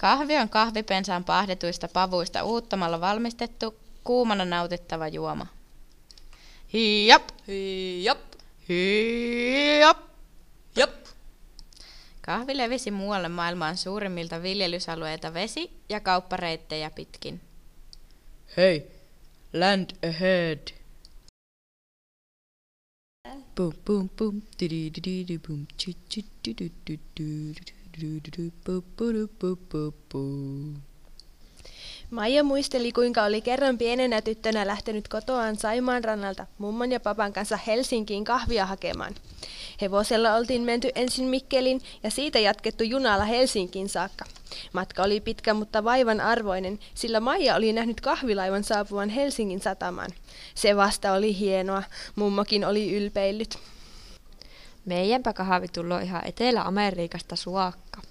Kahvi on kahvipensaan paahdetuista pavuista uuttamalla valmistettu, kuumana nautittava juoma. Hiijap, Hiijap, hiijap. jap. Kahvi levisi muualle maailmaan suurimmilta viljelysalueilta vesi- ja kauppareittejä pitkin. Hei, land ahead. Boom, boom, boom. Di-di-di-di-di, boom. Maija muisteli, kuinka oli kerran pienenä tyttönä lähtenyt kotoaan Saimaan rannalta mummon ja papan kanssa Helsinkiin kahvia hakemaan. Hevosella oltiin menty ensin Mikkeliin ja siitä jatkettu junalla Helsinkiin saakka. Matka oli pitkä, mutta vaivan arvoinen, sillä Maija oli nähnyt kahvilaivan saapuvan Helsingin satamaan. Se vasta oli hienoa, mummokin oli ylpeillyt. Meidänpä kahvi tullut ihan Etelä-Amerikasta suakka.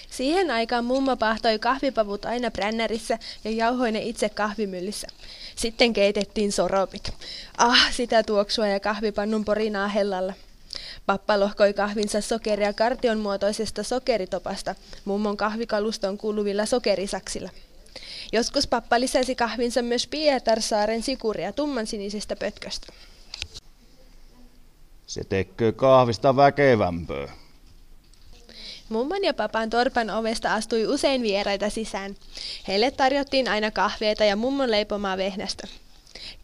Siihen aikaan mummo pahtoi kahvipavut aina brännärissä ja jauhoi ne itse kahvimyllyssä. Sitten keitettiin soropit. Sitä tuoksua ja kahvipannun porinaa hellalla. Pappa lohkoi kahvinsa sokeria kartion muotoisesta sokeritopasta mummon kahvikalustoon kuuluvilla sokerisaksilla. Joskus pappa lisäsi kahvinsa myös Pietarsaaren sikuria tummansinisestä pötköstä. Se tekee kahvista väkevämpöä. Mummon ja papan torpan ovesta astui usein vieraita sisään. Heille tarjottiin aina kahveita ja mummon leipomaa vehnästä.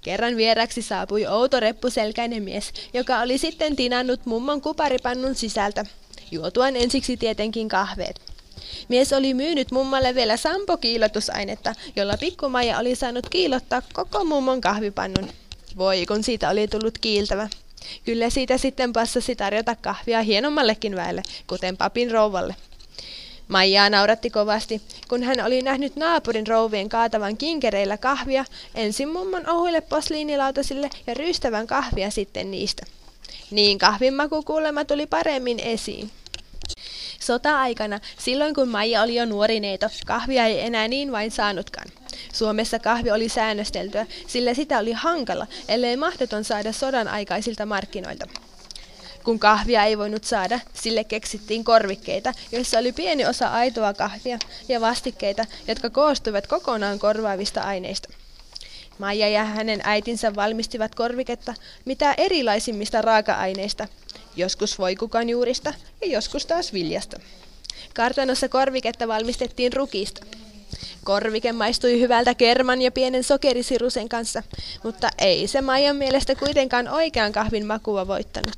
Kerran vieraksi saapui outo reppuselkäinen mies, joka oli sitten tinannut mummon kuparipannun sisältä, juotuaan ensiksi tietenkin kahveet. Mies oli myynyt mummalle vielä sampo-kiilotusainetta, jolla pikkumaija oli saanut kiilottaa koko mummon kahvipannun. Voi kun siitä oli tullut kiiltävä. Kyllä siitä sitten passasi tarjota kahvia hienommallekin väelle, kuten papin rouvalle. Maijaa nauratti kovasti, kun hän oli nähnyt naapurin rouvien kaatavan kinkereillä kahvia, ensin mummon ohuille posliinilautasille ja ryystävän kahvia sitten niistä. Niin kahvin maku kuulemma tuli paremmin esiin. Sota-aikana, silloin kun Maija oli jo nuori neito, kahvia ei enää niin vain saanutkaan. Suomessa kahvi oli säännösteltyä, sillä sitä oli hankala, ellei mahdoton saada sodan aikaisilta markkinoilta. Kun kahvia ei voinut saada, sille keksittiin korvikkeita, joissa oli pieni osa aitoa kahvia ja vastikkeita, jotka koostuivat kokonaan korvaavista aineista. Maija ja hänen äitinsä valmistivat korviketta mitä erilaisimmista raaka-aineista, joskus voikukanjuurista ja joskus taas viljasta. Kartanossa korviketta valmistettiin rukista. Korvike maistui hyvältä kerman ja pienen sokerisirusen kanssa, mutta ei se Maijan mielestä kuitenkaan oikean kahvin makua voittanut.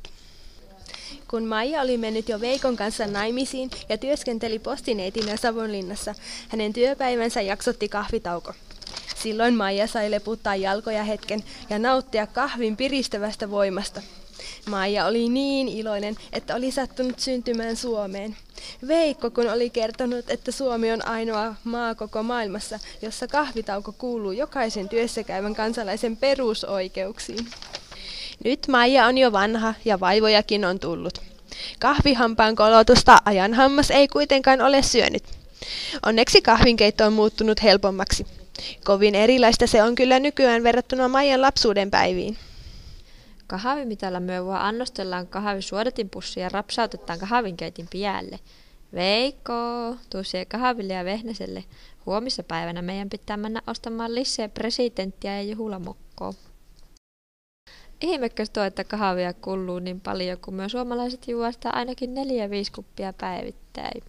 Kun Maija oli mennyt jo Veikon kanssa naimisiin ja työskenteli postineitinä Savonlinnassa, hänen työpäivänsä jaksotti kahvitauko. Silloin Maija sai leputtaa jalkoja hetken ja nauttia kahvin piristävästä voimasta. Maija oli niin iloinen, että oli sattunut syntymään Suomeen. Veikko kun oli kertonut, että Suomi on ainoa maa koko maailmassa, jossa kahvitauko kuuluu jokaisen työssäkäyvän kansalaisen perusoikeuksiin. Nyt Maija on jo vanha ja vaivojakin on tullut. Kahvihampaan kolotusta ajan hammas ei kuitenkaan ole syönyt. Onneksi kahvinkeitto on muuttunut helpommaksi. Kovin erilaista se on kyllä nykyään verrattuna Maijan lapsuuden päiviin. Kahvimitalla me vaan annostellaan kahvisuodatinpussia ja rapsautetaan kahvinkeitin pialle. Veikko, tuu siihen kahville ja vehnäselle. Huomispäivänä meidän pitää mennä ostamaan lisää presidenttiä ja juhulamokkoa. Ihmekäs tuo, että kahvia kuuluu niin paljon, kun me suomalaiset juostaan ainakin 4-5 kuppia päivittäin.